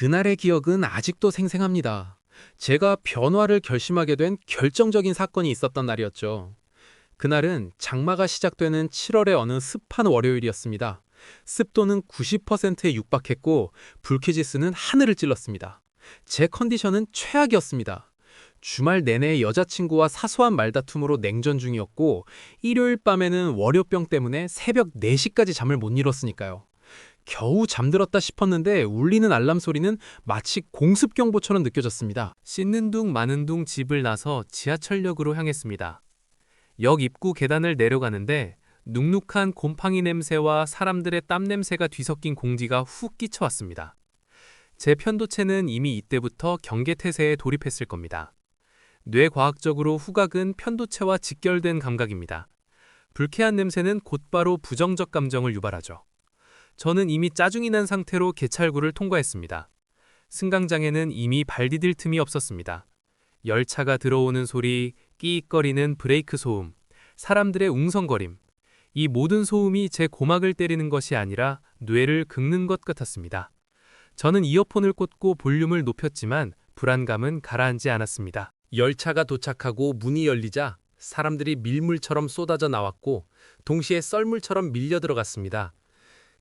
그날의 기억은 아직도 생생합니다. 제가 변화를 결심하게 된 결정적인 사건이 있었던 날이었죠. 그날은 장마가 시작되는 7월의 어느 습한 월요일이었습니다. 습도는 90%에 육박했고 불쾌지수는 하늘을 찔렀습니다. 제 컨디션은 최악이었습니다. 주말 내내 여자친구와 사소한 말다툼으로 냉전 중이었고 일요일 밤에는 월요병 때문에 새벽 4시까지 잠을 못 이뤘으니까요. 겨우 잠들었다 싶었는데 울리는 알람 소리는 마치 공습경보처럼 느껴졌습니다. 씻는 둥 마는 둥 집을 나서 지하철역으로 향했습니다. 역 입구 계단을 내려가는데 눅눅한 곰팡이 냄새와 사람들의 땀 냄새가 뒤섞인 공기가 훅 끼쳐왔습니다. 제 편도체는 이미 이때부터 경계태세에 돌입했을 겁니다. 뇌과학적으로 후각은 편도체와 직결된 감각입니다. 불쾌한 냄새는 곧바로 부정적 감정을 유발하죠. 저는 이미 짜증이 난 상태로 개찰구를 통과했습니다. 승강장에는 이미 발 디딜 틈이 없었습니다. 열차가 들어오는 소리, 끼익거리는 브레이크 소음, 사람들의 웅성거림. 이 모든 소음이 제 고막을 때리는 것이 아니라 뇌를 긁는 것 같았습니다. 저는 이어폰을 꽂고 볼륨을 높였지만 불안감은 가라앉지 않았습니다. 열차가 도착하고 문이 열리자 사람들이 밀물처럼 쏟아져 나왔고 동시에 썰물처럼 밀려 들어갔습니다.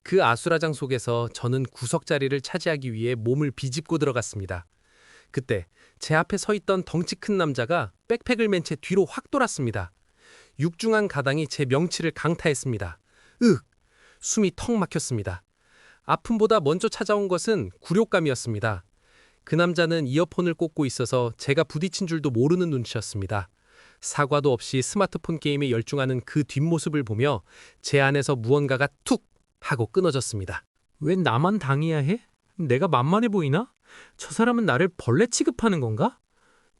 그 아수라장 속에서 저는 구석자리를 차지하기 위해 몸을 비집고 들어갔습니다. 그때 제 앞에 서 있던 덩치 큰 남자가 백팩을 맨 채 뒤로 확 돌았습니다. 육중한 가당이 제 명치를 강타했습니다. 숨이 턱 막혔습니다. 아픔보다 먼저 찾아온 것은 굴욕감이었습니다. 그 남자는 이어폰을 꽂고 있어서 제가 부딪힌 줄도 모르는 눈치였습니다. 사과도 없이 스마트폰 게임에 열중하는 그 뒷모습을 보며 제 안에서 무언가가 툭 하고 끊어졌습니다. 웬 나만 당해야 해? 내가 만만해 보이나? 저 사람은 나를 벌레 취급하는 건가?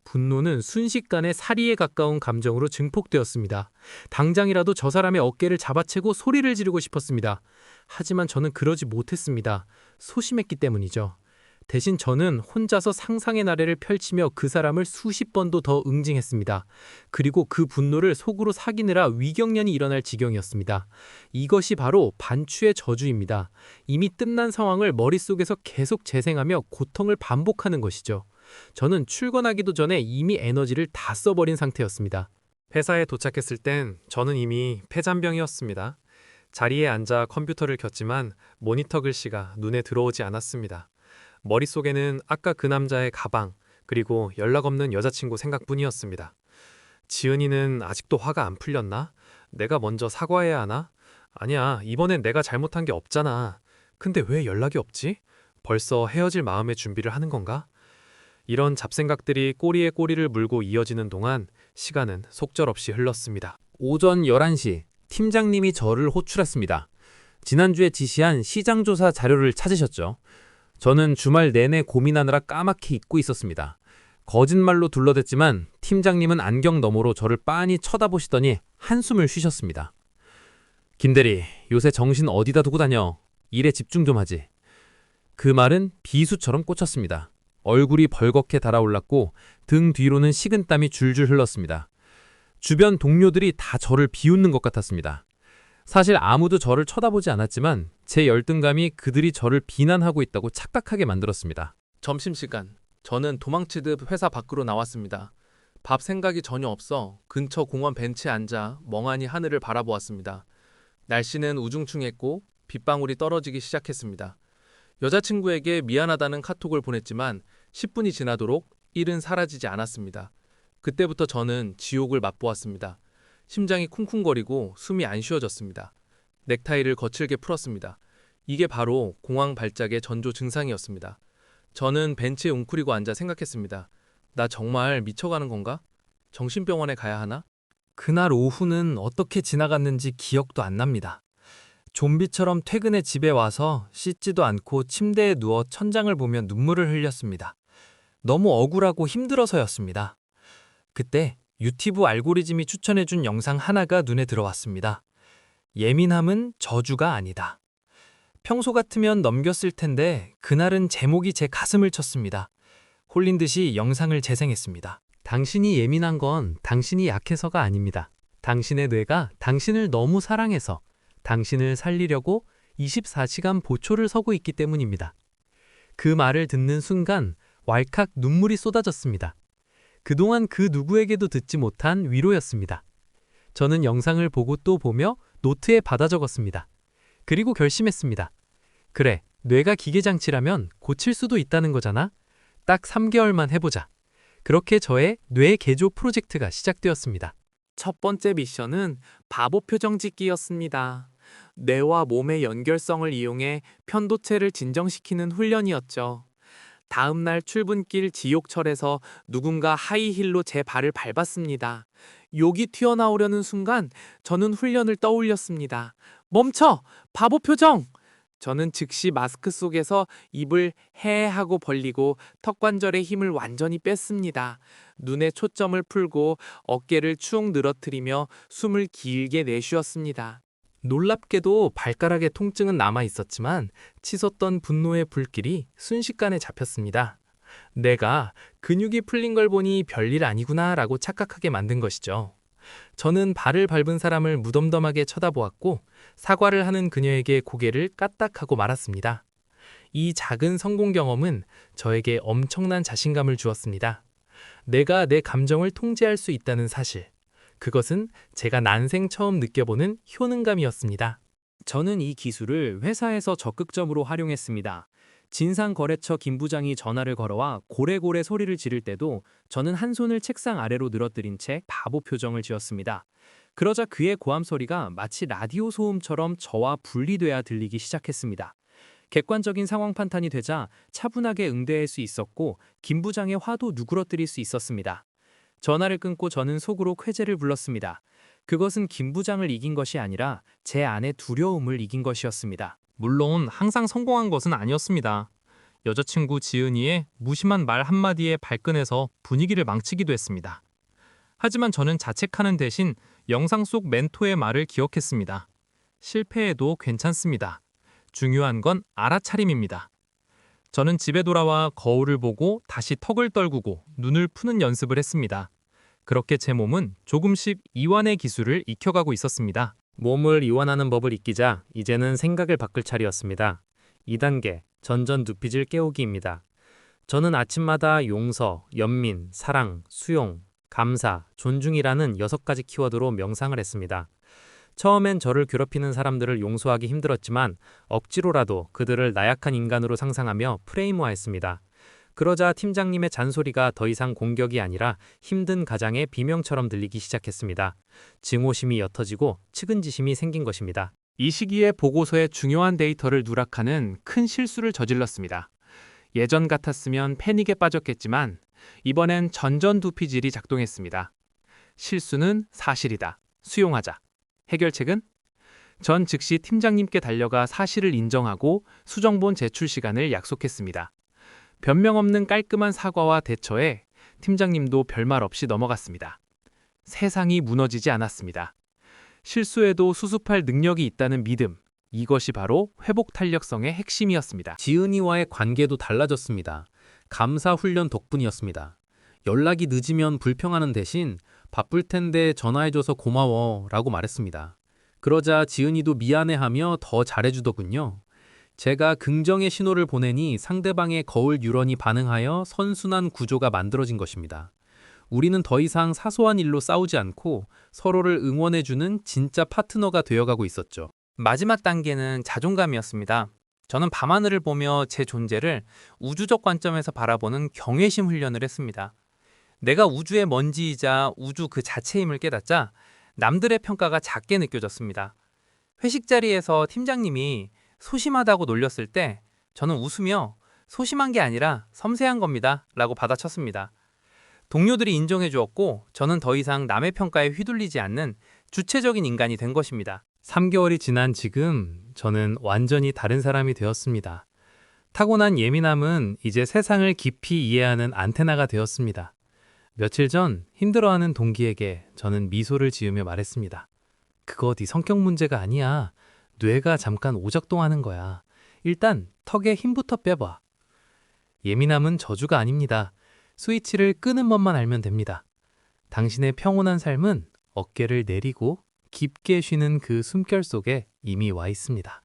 분노는 순식간에 살이에 가까운 감정으로 증폭되었습니다. 당장이라도 저 사람의 어깨를 잡아채고 소리를 지르고 싶었습니다. 하지만 저는 그러지 못했습니다. 소심했기 때문이죠. 대신 저는 혼자서 상상의 나래를 펼치며 그 사람을 수십 번도 더 응징했습니다. 그리고 그 분노를 속으로 삭이느라 위경련이 일어날 지경이었습니다. 이것이 바로 반추의 저주입니다. 이미 끝난 상황을 머릿속에서 계속 재생하며 고통을 반복하는 것이죠. 저는 출근하기도 전에 이미 에너지를 다 써버린 상태였습니다. 회사에 도착했을 땐 저는 이미 폐잔병이었습니다. 자리에 앉아 컴퓨터를 켰지만 모니터 글씨가 눈에 들어오지 않았습니다. 머릿속에는 아까 그 남자의 가방, 그리고 연락 없는 여자친구 생각뿐이었습니다. 지은이는 아직도 화가 안 풀렸나? 내가 먼저 사과해야 하나? 아니야, 이번엔 내가 잘못한 게 없잖아. 근데 왜 연락이 없지? 벌써 헤어질 마음의 준비를 하는 건가? 이런 잡생각들이 꼬리에 꼬리를 물고 이어지는 동안 시간은 속절없이 흘렀습니다. 오전 11시, 팀장님이 저를 호출했습니다. 지난주에 지시한 시장조사 자료를 찾으셨죠? 저는 주말 내내 고민하느라 까맣게 잊고 있었습니다. 거짓말로 둘러댔지만 팀장님은 안경 너머로 저를 빤히 쳐다보시더니 한숨을 쉬셨습니다. 김대리, 요새 정신 어디다 두고 다녀? 일에 집중 좀 하지. 그 말은 비수처럼 꽂혔습니다. 얼굴이 벌겋게 달아올랐고 등 뒤로는 식은땀이 줄줄 흘렀습니다. 주변 동료들이 다 저를 비웃는 것 같았습니다. 사실 아무도 저를 쳐다보지 않았지만 제 열등감이 그들이 저를 비난하고 있다고 착각하게 만들었습니다. 점심시간, 저는 도망치듯 회사 밖으로 나왔습니다. 밥 생각이 전혀 없어 근처 공원 벤치에 앉아 멍하니 하늘을 바라보았습니다. 날씨는 우중충했고 빗방울이 떨어지기 시작했습니다. 여자친구에게 미안하다는 카톡을 보냈지만 10분이 지나도록 일은 사라지지 않았습니다. 그때부터 저는 지옥을 맛보았습니다. 심장이 쿵쿵거리고 숨이 안 쉬어졌습니다. 넥타이를 거칠게 풀었습니다. 이게 바로 공황 발작의 전조 증상이었습니다. 저는 벤치에 웅크리고 앉아 생각했습니다. 나 정말 미쳐가는 건가? 정신병원에 가야 하나? 그날 오후는 어떻게 지나갔는지 기억도 안 납니다. 좀비처럼 퇴근해 집에 와서 씻지도 않고 침대에 누워 천장을 보며 눈물을 흘렸습니다. 너무 억울하고 힘들어서였습니다. 그때 유튜브 알고리즘이 추천해준 영상 하나가 눈에 들어왔습니다. 예민함은 저주가 아니다. 평소 같으면 넘겼을 텐데 그날은 제목이 제 가슴을 쳤습니다. 홀린 듯이 영상을 재생했습니다. 당신이 예민한 건 당신이 약해서가 아닙니다. 당신의 뇌가 당신을 너무 사랑해서 당신을 살리려고 24시간 보초를 서고 있기 때문입니다. 그 말을 듣는 순간 왈칵 눈물이 쏟아졌습니다. 그동안 그 누구에게도 듣지 못한 위로였습니다. 저는 영상을 보고 또 보며 노트에 받아 적었습니다. 그리고 결심했습니다. 그래, 뇌가 기계장치라면 고칠 수도 있다는 거잖아. 딱 3개월만 해보자. 그렇게 저의 뇌 개조 프로젝트가 시작되었습니다. 첫 번째 미션은 바보 표정 짓기였습니다. 뇌와 몸의 연결성을 이용해 편도체를 진정시키는 훈련이었죠. 다음 날 출근길 지옥철에서 누군가 하이힐로 제 발을 밟았습니다. 욕이 튀어나오려는 순간 저는 훈련을 떠올렸습니다. 멈춰! 바보 표정! 저는 즉시 마스크 속에서 입을 헤 하고 벌리고 턱관절의 힘을 완전히 뺐습니다. 눈에 초점을 풀고 어깨를 축 늘어뜨리며 숨을 길게 내쉬었습니다. 놀랍게도 발가락에 통증은 남아 있었지만 치솟던 분노의 불길이 순식간에 잡혔습니다. 내가 근육이 풀린 걸 보니 별일 아니구나 라고 착각하게 만든 것이죠. 저는 발을 밟은 사람을 무덤덤하게 쳐다보았고 사과를 하는 그녀에게 고개를 까딱하고 말았습니다. 이 작은 성공 경험은 저에게 엄청난 자신감을 주었습니다. 내가 내 감정을 통제할 수 있다는 사실. 그것은 제가 난생 처음 느껴보는 효능감이었습니다. 저는 이 기술을 회사에서 적극적으로 활용했습니다. 진상거래처 김 부장이 전화를 걸어와 고래고래 소리를 지를 때도 저는 한 손을 책상 아래로 늘어뜨린 채 바보 표정을 지었습니다. 그러자 그의 고함 소리가 마치 라디오 소음처럼 저와 분리돼야 들리기 시작했습니다. 객관적인 상황 판단이 되자 차분하게 응대할 수 있었고 김 부장의 화도 누그러뜨릴 수 있었습니다. 전화를 끊고 저는 속으로 쾌재를 불렀습니다. 그것은 김 부장을 이긴 것이 아니라 제 안의 두려움을 이긴 것이었습니다. 물론 항상 성공한 것은 아니었습니다. 여자친구 지은이의 무심한 말 한마디에 발끈해서 분위기를 망치기도 했습니다. 하지만 저는 자책하는 대신 영상 속 멘토의 말을 기억했습니다. 실패해도 괜찮습니다. 중요한 건 알아차림입니다. 저는 집에 돌아와 거울을 보고 다시 턱을 떨구고 눈을 푸는 연습을 했습니다. 그렇게 제 몸은 조금씩 이완의 기술을 익혀가고 있었습니다. 몸을 이완하는 법을 익히자 이제는 생각을 바꿀 차례였습니다. 2단계, 전전 누피질 깨우기입니다. 저는 아침마다 용서, 연민, 사랑, 수용, 감사, 존중이라는 6가지 키워드로 명상을 했습니다. 처음엔 저를 괴롭히는 사람들을 용서하기 힘들었지만 억지로라도 그들을 나약한 인간으로 상상하며 프레임화했습니다. 그러자 팀장님의 잔소리가 더 이상 공격이 아니라 힘든 가장의 비명처럼 들리기 시작했습니다. 증오심이 옅어지고 측은지심이 생긴 것입니다. 이 시기에 보고서에 중요한 데이터를 누락하는 큰 실수를 저질렀습니다. 예전 같았으면 패닉에 빠졌겠지만 이번엔 전전두피질이 작동했습니다. 실수는 사실이다. 수용하자. 해결책은? 전 즉시 팀장님께 달려가 사실을 인정하고 수정본 제출 시간을 약속했습니다. 변명 없는 깔끔한 사과와 대처에 팀장님도 별말 없이 넘어갔습니다. 세상이 무너지지 않았습니다. 실수에도 수습할 능력이 있다는 믿음, 이것이 바로 회복 탄력성의 핵심이었습니다. 지은이와의 관계도 달라졌습니다. 감사 훈련 덕분이었습니다. 연락이 늦으면 불평하는 대신 바쁠 텐데 전화해줘서 고마워 라고 말했습니다. 그러자 지은이도 미안해하며 더 잘해주더군요. 제가 긍정의 신호를 보내니 상대방의 거울 유런이 반응하여 선순환 구조가 만들어진 것입니다. 우리는 더 이상 사소한 일로 싸우지 않고 서로를 응원해주는 진짜 파트너가 되어가고 있었죠. 마지막 단계는 자존감이었습니다. 저는 밤하늘을 보며 제 존재를 우주적 관점에서 바라보는 경외심 훈련을 했습니다. 내가 우주의 먼지이자 우주 그 자체임을 깨닫자 남들의 평가가 작게 느껴졌습니다. 회식 자리에서 팀장님이 소심하다고 놀렸을 때 저는 웃으며 소심한 게 아니라 섬세한 겁니다 라고 받아쳤습니다. 동료들이 인정해 주었고 저는 더 이상 남의 평가에 휘둘리지 않는 주체적인 인간이 된 것입니다. 3개월이 지난 지금 저는 완전히 다른 사람이 되었습니다. 타고난 예민함은 이제 세상을 깊이 이해하는 안테나가 되었습니다. 며칠 전 힘들어하는 동기에게 저는 미소를 지으며 말했습니다. 그거 네 성격 문제가 아니야. 뇌가 잠깐 오작동하는 거야. 일단 턱에 힘부터 빼봐. 예민함은 저주가 아닙니다. 스위치를 끄는 법만 알면 됩니다. 당신의 평온한 삶은 어깨를 내리고 깊게 쉬는 그 숨결 속에 이미 와 있습니다.